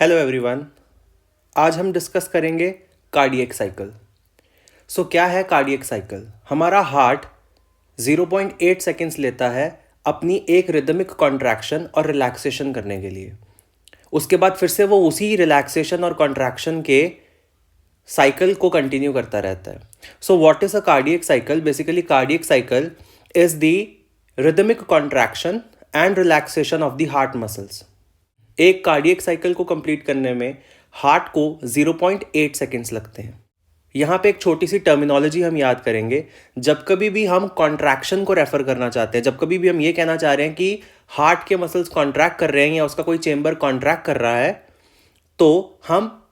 Hello everyone. आज हम discuss करेंगे कार्डियक साइकिल। क्या है कार्डियक साइकिल? हमारा हार्ट 0.8 सेकेंड्स लेता है अपनी एक रिदमिक कॉन्ट्रैक्शन और रिलैक्सेशन करने के लिए। उसके बाद फिर से वो उसी रिलैक्सेशन और कॉन्ट्रैक्शन के साइकिल को कंटिन्यू करता रहता है। What is a cardiac cycle? Basically cardiac cycle is the rhythmic contraction and relaxation of the heart muscles. एक कार्डियक साइकिल को कंप्लीट करने में हार्ट को 0.8 सेकेंड्स लगते हैं। यहाँ पे एक छोटी सी टर्मिनोलॉजी हम याद करेंगे। जब कभी भी हम कॉन्ट्रैक्शन को रेफर करना चाहते हैं, जब कभी भी हम ये कहना चाह रहे हैं कि हार्ट के मसल्स कॉन्ट्रैक्ट कर रहे हैं या उसका कोई चेंबर कॉन्ट्रैक्ट कर रहा है, तो हम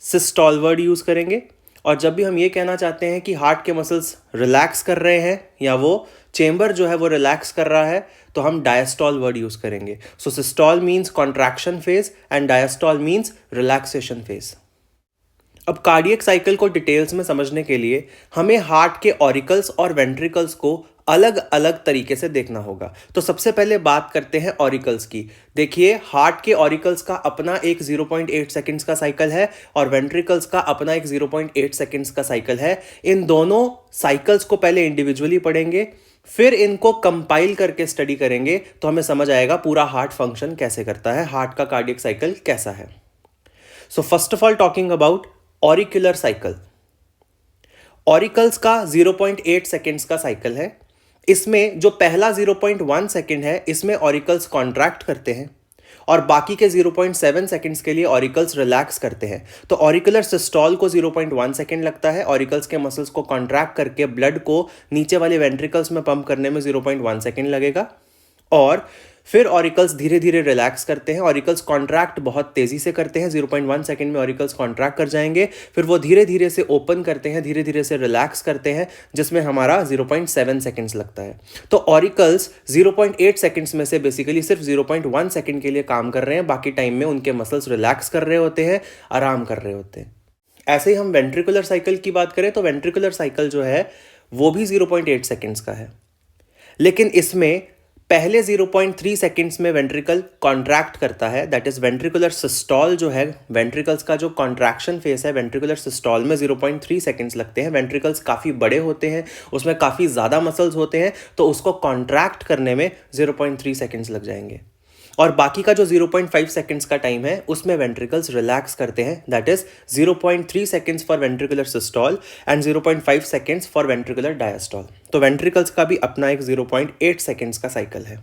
सिस्टोल वर्ड यूज करेंगे। और जब भी हम ये कहना चाहते हैं कि हार्ट के मसल्स रिलैक्स कर रहे हैं या वो चेंबर जो है वो रिलैक्स कर रहा है, तो हम डायस्टोल वर्ड यूज करेंगे। Systole means contraction phase and diastole means relaxation phase. अब कार्डियक साइकिल को डिटेल्स में समझने के लिए हमें हार्ट के ऑरिकल्स और वेंट्रिकल्स को अलग अलग तरीके से देखना होगा। तो सबसे पहले बात करते हैं ऑरिकल्स की। देखिए, हार्ट के ऑरिकल्स का अपना एक 0.8 सेकेंड्स का साइकिल है और वेंट्रिकल्स का अपना एक 0.8 सेकेंड्स का साइकिल है। इन दोनों साइकिल्स को पहले इंडिविजुअली पढ़ेंगे, फिर इनको कंपाइल करके स्टडी करेंगे, तो हमें समझ आएगा पूरा हार्ट फंक्शन कैसे करता है, हार्ट का कार्डियक साइकिल कैसा है। First of all talking about auricular cycle. Auricles का 0.8 सेकेंड्स का साइकिल है। इसमें जो पहला 0.1 सेकेंड है, इसमें ऑरिकल्स कॉन्ट्रैक्ट करते हैं और बाकी के 0.7 सेकेंड्स के लिए ऑरिकल्स रिलैक्स करते हैं। तो ऑरिकुलर सिस्टोल को 0.1 सेकेंड लगता है। ऑरिकल्स के मसल्स को कॉन्ट्रैक्ट करके ब्लड को नीचे वाले वेंट्रिकल्स में पंप करने में 0.1 सेकेंड लगेगा। और फिर ऑरिकल्स धीरे धीरे रिलैक्स करते हैं। ऑरिकल्स कॉन्ट्रैक्ट बहुत तेजी से करते हैं, 0.1 सेकेंड में ऑरिकल्स कॉन्ट्रैक्ट कर जाएंगे। फिर वो धीरे धीरे से ओपन करते हैं, धीरे धीरे से रिलैक्स करते हैं, जिसमें हमारा 0.7 सेकेंड्स लगता है। तो ऑरिकल्स 0.8 सेकेंड्स में से बेसिकली सिर्फ 0.1 सेकेंड के लिए काम कर रहे हैं। बाकी टाइम में उनके मसल्स रिलैक्स कर रहे होते हैं, आराम कर रहे होते हैं। ऐसे ही हम वेंट्रिकुलर साइकिल की बात करें तो वेंट्रिकुलर साइकिल जो है वो भी 0.8 सेकेंड्स का है, लेकिन इसमें पहले 0.3 सेकेंड्स में वेंट्रिकल कॉन्ट्रैक्ट करता है। दैट इज वेंट्रिकुलर सिस्टोल जो है, वेंट्रिकल्स का जो कॉन्ट्रैक्शन फेस है, वेंट्रिकुलर सिस्टोल में 0.3 सेकेंड्स लगते हैं। वेंट्रिकल्स काफ़ी बड़े होते हैं, उसमें काफ़ी ज़्यादा मसल्स होते हैं, तो उसको कॉन्ट्रैक्ट करने में 0.3 सेकेंड्स लग जाएंगे। और बाकी का जो 0.5 सेकेंड्स का टाइम है, उसमें वेंट्रिकल्स रिलैक्स करते हैं। That is 0.3 seconds for ventricular systole and 0.5 seconds for ventricular diastole. तो वेंट्रिकल्स का भी अपना एक 0.8 सेकेंड्स का साइकिल है।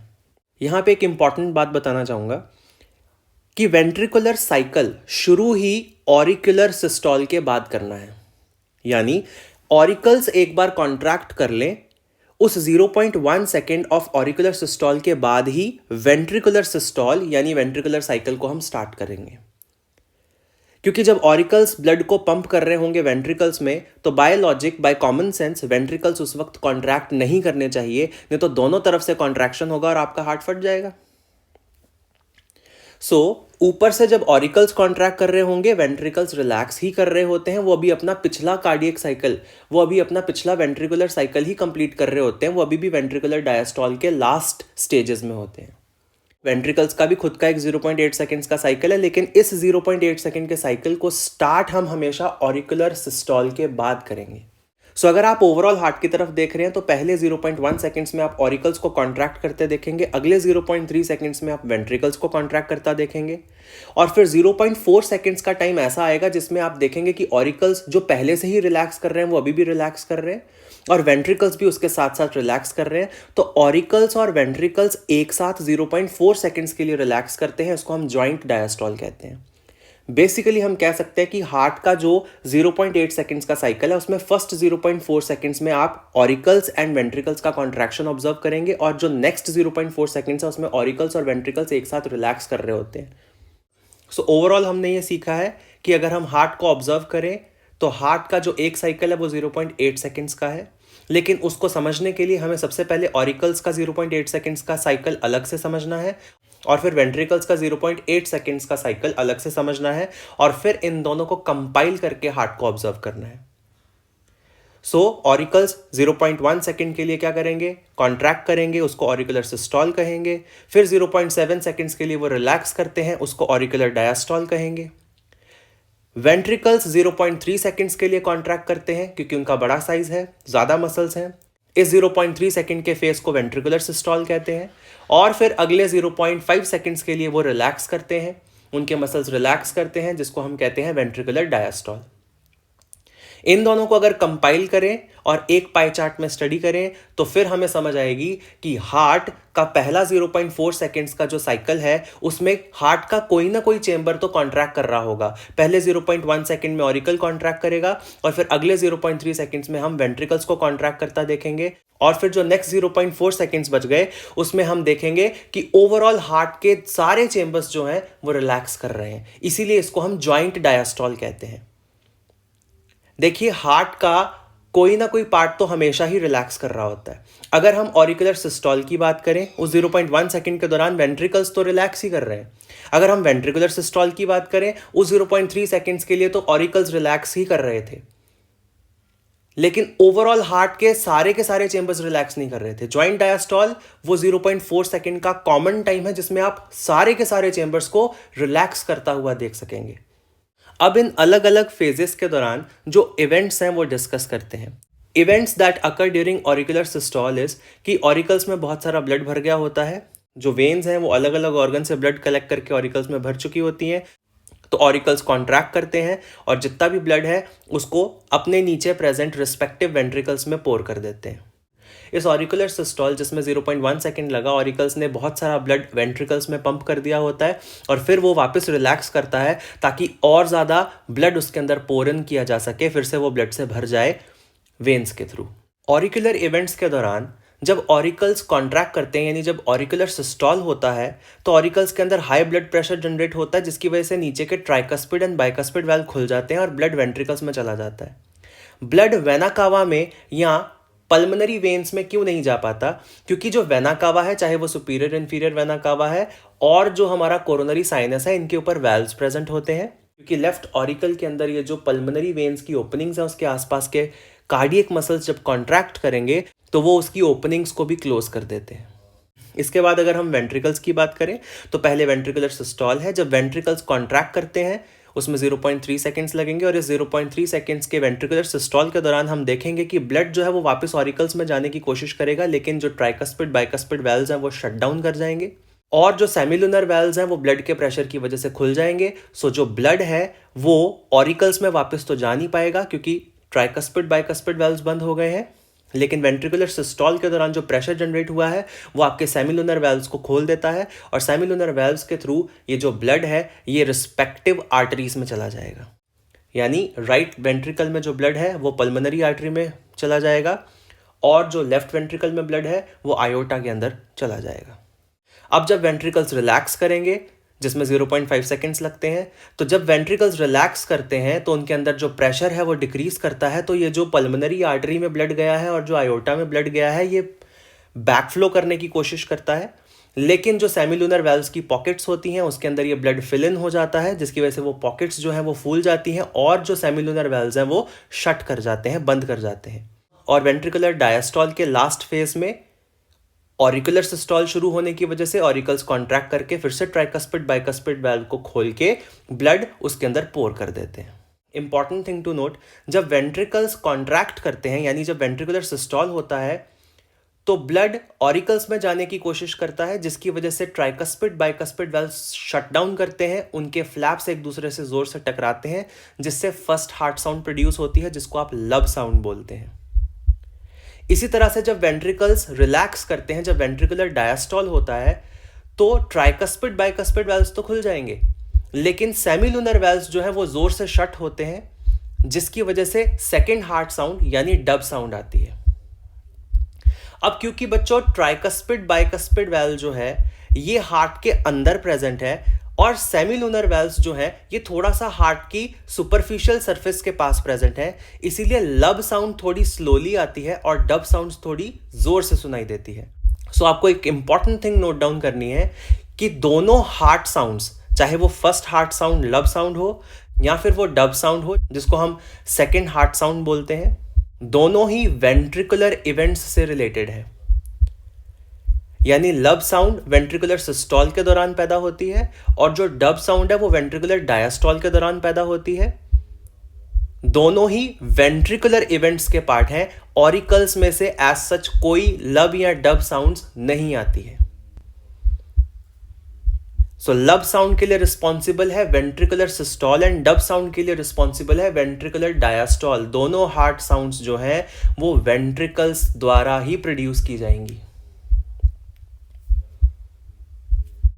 यहां पे एक इंपॉर्टेंट बात बताना चाहूंगा कि वेंट्रिकुलर साइकिल शुरू ही ऑरिकुलर सिस्टोल के बाद करना है। यानी ऑरिकल्स एक बार कॉन्ट्रैक्ट कर लें, उस 0.1 सेकेंड ऑफ ऑरिकुलर सिस्टोल के बाद ही वेंट्रिकुलर सिस्टोल यानी वेंट्रिकुलर साइकिल को हम स्टार्ट करेंगे। क्योंकि जब ऑरिकल्स ब्लड को पंप कर रहे होंगे वेंट्रिकल्स में, तो by logic, by common sense ventricles उस वक्त कॉन्ट्रैक्ट नहीं करने चाहिए, नहीं तो दोनों तरफ से कॉन्ट्रैक्शन होगा और आपका हार्ट फट जाएगा। ऊपर से जब ऑरिकल्स कॉन्ट्रैक्ट कर रहे होंगे, वेंट्रिकल्स रिलैक्स ही कर रहे होते हैं। वो अभी अपना पिछला कार्डियक साइकिल, वो अभी अपना पिछला वेंट्रिकुलर साइकिल ही कंप्लीट कर रहे होते हैं। वो अभी भी वेंट्रिकुलर डायस्टोल के लास्ट स्टेजेस में होते हैं। वेंट्रिकल्स का भी खुद का एक 0.8 सेकेंड्स का साइकिल है, लेकिन इस 0.8 सेकेंड के साइकिल को स्टार्ट हम हमेशा ऑरिकुलर सिस्टोल के बाद करेंगे। अगर आप ओवरऑल हार्ट की तरफ देख रहे हैं तो पहले 0.1 सेकेंड्स में आप ऑरिकल्स को कॉन्ट्रैक्ट करते देखेंगे, अगले 0.3 सेकेंड्स में आप वेंट्रिकल्स को कॉन्ट्रैक्ट करता देखेंगे, और फिर 0.4 सेकेंड्स का टाइम ऐसा आएगा जिसमें आप देखेंगे कि ऑरिकल्स जो पहले से ही रिलैक्स कर रहे हैं वो अभी भी रिलैक्स कर रहे हैं और वेंट्रिकल्स भी उसके साथ साथ रिलैक्स कर रहे हैं। तो ऑरिकल्स और वेंट्रिकल्स एक साथ 0.4 सेकेंड्स के लिए रिलैक्स करते हैं। इसको हम ज्वाइंट डायस्टोल कहते हैं। बेसिकली हम कह सकते हैं कि हार्ट का जो 0.8 सेकेंड्स का साइकिल है, उसमें फर्स्ट 0.4 सेकेंड्स में आप ऑरिकल्स एंड वेंट्रिकल्स का कॉन्ट्रैक्शन ऑब्जर्व करेंगे, और जो नेक्स्ट 0.4 सेकेंड्स है उसमें ऑरिकल्स और वेंट्रिकल्स एक साथ रिलैक्स कर रहे होते हैं। ओवरऑल हमने ये सीखा है कि अगर हम हार्ट को ऑब्जर्व करें तो हार्ट का जो एक साइकिल है वो 0.8 सेकेंड्स का है, लेकिन उसको समझने के लिए हमें सबसे पहले ऑरिकल्स का 0.8 सेकेंड्स का साइकिल अलग से समझना है, और फिर वेंट्रिकल्स का 0.8 सेकेंड्स का साइकिल अलग से समझना है, और फिर इन दोनों को कंपाइल करके हार्ट को ऑब्जर्व करना है। सो ऑरिकल्स 0.1 सेकेंड के लिए क्या करेंगे, कॉन्ट्रैक्ट करेंगे, उसको ऑरिकुलर सिस्टॉल कहेंगे। फिर 0.7 सेकेंड्स के लिए वो रिलैक्स करते हैं, उसको ऑरिकुलर डायस्टॉल कहेंगे। वेंट्रिकल्स 0.3 सेकेंड्स के लिए कॉन्ट्रैक्ट करते हैं क्योंकि उनका बड़ा साइज है, ज़्यादा मसल्स हैं। इस 0.3 सेकेंड के फेस को वेंट्रिकुलर सिस्टॉल कहते हैं। और फिर अगले 0.5 सेकेंड्स के लिए वो रिलैक्स करते हैं, उनके मसल्स रिलैक्स करते हैं, जिसको हम कहते हैं वेंट्रिकुलर डायस्टॉल। इन दोनों को अगर कंपाइल करें और एक पाई चार्ट में स्टडी करें तो फिर हमें समझ आएगी कि हार्ट का पहला 0.4 सेकेंड्स का जो साइकिल है उसमें हार्ट का कोई ना कोई चेंबर तो कॉन्ट्रैक्ट कर रहा होगा। पहले 0.1 सेकेंड में ऑरिकल कॉन्ट्रैक्ट करेगा और फिर अगले 0.3 सेकेंड्स में हम वेंट्रिकल्स को कॉन्ट्रैक्ट करता देखेंगे। और फिर जो नेक्स्ट 0.4 सेकेंड्स बच गए उसमें हम देखेंगे कि ओवरऑल हार्ट के सारे चेंबर्स जो हैं वो रिलैक्स कर रहे हैं, इसीलिए इसको हम जॉइंट डायस्टॉल कहते हैं। देखिए, हार्ट का कोई ना कोई पार्ट तो हमेशा ही रिलैक्स कर रहा होता है। अगर हम ऑरिकुलर सिस्टॉल की बात करें, उस 0.1 सेकेंड के दौरान वेंट्रिकल्स तो रिलैक्स ही कर रहे हैं। अगर हम वेंट्रिकुलर सिस्टॉल की बात करें, उस 0.3 सेकेंड्स के लिए तो ऑरिकल्स रिलैक्स ही कर रहे थे, लेकिन ओवरऑल हार्ट के सारे चेंबर्स रिलैक्स नहीं कर रहे थे। जॉइंट डायस्टॉल वो 0.4 सेकेंड का कॉमन टाइम है जिसमें आप सारे के सारे चेंबर्स को रिलैक्स करता हुआ देख सकेंगे। अब इन अलग अलग फेजेस के दौरान जो इवेंट्स हैं वो डिस्कस करते हैं। Events that occur during auricular systole is कि ऑरिकल्स में बहुत सारा ब्लड भर गया होता है, जो वेन्स हैं वो अलग अलग ऑर्गन से ब्लड कलेक्ट करके ऑरिकल्स में भर चुकी होती हैं, तो ऑरिकल्स कॉन्ट्रैक्ट करते हैं और जितना भी ब्लड है उसको अपने नीचे प्रेजेंट रिस्पेक्टिव वेंट्रिकल्स में पोर कर देते हैं। इस ऑरिकुलर सिस्टॉल जिसमें 0.1 सेकेंड लगा, ऑरिकल्स ने बहुत सारा ब्लड वेंट्रिकल्स में पंप कर दिया होता है और फिर वो वापस रिलैक्स करता है ताकि और ज़्यादा ब्लड उसके अंदर पोर इन किया जा सके, फिर से वो ब्लड से भर जाए वेन्स के थ्रू। ऑरिकुलर इवेंट्स के दौरान जब ऑरिकल्स कॉन्ट्रैक्ट करते हैं, यानी जब ऑरिकुलर सिस्टॉल होता है, तो ऑरिकल्स के अंदर हाई ब्लड प्रेशर जनरेट होता है, जिसकी वजह से नीचे के ट्राइकस्पिड एंड बाइकस्पिड वाल्व खुल जाते हैं और ब्लड वेंट्रिकल्स में चला जाता है। ब्लड वेना कावा में या पल्मोनरी वेन्स में क्यों नहीं जा पाता? क्योंकि जो वेना कावा है, चाहे वो सुपीरियर इंफीरियर वेना कावा है और जो हमारा कोरोनरी साइनस है, इनके ऊपर वाल्व्स प्रेजेंट होते हैं। क्योंकि लेफ्ट ऑरिकल के अंदर ये जो पल्मोनरी वेन्स की ओपनिंग्स हैं, उसके आसपास के कार्डियक मसल्स जब कॉन्ट्रैक्ट करेंगे तो वो उसकी ओपनिंग्स को भी क्लोज कर देते हैं। इसके बाद अगर हम वेंट्रिकल्स की बात करें तो पहले वेंट्रिकुलर सिस्टॉल है। जब वेंट्रिकल्स कॉन्ट्रैक्ट करते हैं उसमें 0.3 सेकेंड्स लगेंगे और इस 0.3 सेकेंड्स के वेंट्रिकुलर सिस्टॉल के दौरान हम देखेंगे कि ब्लड जो है वो वापस ऑरिकल्स में जाने की कोशिश करेगा, लेकिन जो ट्राइकस्पिड बाइकस्पिड वाल्व्स हैं वो शट डाउन कर जाएंगे और जो सेमिलुनर वाल्व्स हैं वो ब्लड के प्रेशर की वजह से खुल जाएंगे। सो जो ब्लड है वो ऑरिकल्स में वापस तो जा नहीं पाएगा क्योंकि ट्राइकस्पिड बाइकस्पिड वाल्व्स बंद हो गए हैं, लेकिन वेंट्रिकुलर सिस्टॉल के दौरान जो प्रेशर जनरेट हुआ है वो आपके सेमिलुनर वाल्व्स को खोल देता है और सेमिलुनर वाल्व्स के थ्रू ये जो ब्लड है ये रिस्पेक्टिव आर्टरीज में चला जाएगा। यानी राइट वेंट्रिकल में जो ब्लड है वो पल्मोनरी आर्टरी में चला जाएगा और जो लेफ्ट वेंट्रिकल में ब्लड है वो आयोटा के अंदर चला जाएगा। अब जब वेंट्रिकल्स रिलैक्स करेंगे, जिसमें 0.5 सेकेंड्स लगते हैं, तो जब वेंट्रिकल्स रिलैक्स करते हैं तो उनके अंदर जो प्रेशर है वो डिक्रीज करता है, तो ये जो पल्मोनरी आर्टरी में ब्लड गया है और जो आयोटा में ब्लड गया है ये बैकफ्लो करने की कोशिश करता है, लेकिन जो सेमिलुनर वाल्व्स की पॉकेट्स होती हैं उसके अंदर ये ब्लड फिल इन हो जाता है, जिसकी वजह से वो पॉकेट्स जो हैं वो फूल जाती हैं और जो सेमिलुनर वाल्व्स हैं वो शट कर जाते हैं, बंद कर जाते हैं। और वेंट्रिकुलर डायस्टॉल के लास्ट फेज में ऑरिकुलर सिस्टॉल शुरू होने की वजह से ऑरिकल्स कॉन्ट्रैक्ट करके फिर से ट्राइकस्पिड बाइकस्पिड वाल्व को खोल के ब्लड उसके अंदर पोर कर देते हैं। इंपॉर्टेंट थिंग टू नोट, जब वेंट्रिकल्स कॉन्ट्रैक्ट करते हैं यानी जब वेंट्रिकुलर सिस्टॉल होता है तो ब्लड ऑरिकल्स में जाने की कोशिश करता है, जिसकी वजह से tricuspid bicuspid valve shut down करते हैं, उनके फ्लैप्स एक दूसरे से जोर से टकराते हैं, जिससे फर्स्ट हार्ट साउंड प्रोड्यूस होती है जिसको आप लब साउंड बोलते हैं। इसी तरह से जब वेंट्रिकल्स रिलैक्स करते हैं, जब वेंट्रिकुलर डायस्टॉल होता है तो ट्राइकस्पिड बाइकस्पिड वाल्व्स तो खुल जाएंगे, लेकिन सेमिलुनर वाल्व्स जो है वो जोर से शट होते हैं, जिसकी वजह से सेकेंड हार्ट साउंड यानी डब साउंड आती है। अब क्योंकि बच्चों ट्राइकस्पिड बाइकस्पिड वाल्व जो है ये हार्ट के अंदर प्रेजेंट है और सेमिलुनर वाल्व्स जो है ये थोड़ा सा हार्ट की सुपरफिशियल सरफेस के पास प्रेजेंट है, इसीलिए लब साउंड थोड़ी स्लोली आती है और डब साउंड थोड़ी जोर से सुनाई देती है। सो आपको एक इंपॉर्टेंट थिंग नोट डाउन करनी है कि दोनों हार्ट साउंड्स, चाहे वो फर्स्ट हार्ट साउंड लब साउंड हो या फिर वो डब साउंड हो जिसको हम सेकेंड हार्ट साउंड बोलते हैं, दोनों ही वेंट्रिकुलर इवेंट्स से रिलेटेड है। यानी लब साउंड वेंट्रिकुलर सिस्टोल के दौरान पैदा होती है और जो डब साउंड है वो वेंट्रिकुलर डायस्टोल के दौरान पैदा होती है। दोनों ही वेंट्रिकुलर इवेंट्स के पार्ट हैं। ऑरिकल्स में से एज सच कोई लब या डब साउंड्स नहीं आती है। सो लब साउंड के लिए रिस्पॉन्सिबल है ventricular systole and dub sound के लिए रिस्पॉन्सिबल है वेंट्रिकुलर डायस्टोल। दोनों हार्ट साउंड्स जो हैं वो वेंट्रिकल्स द्वारा ही प्रोड्यूस की जाएंगी।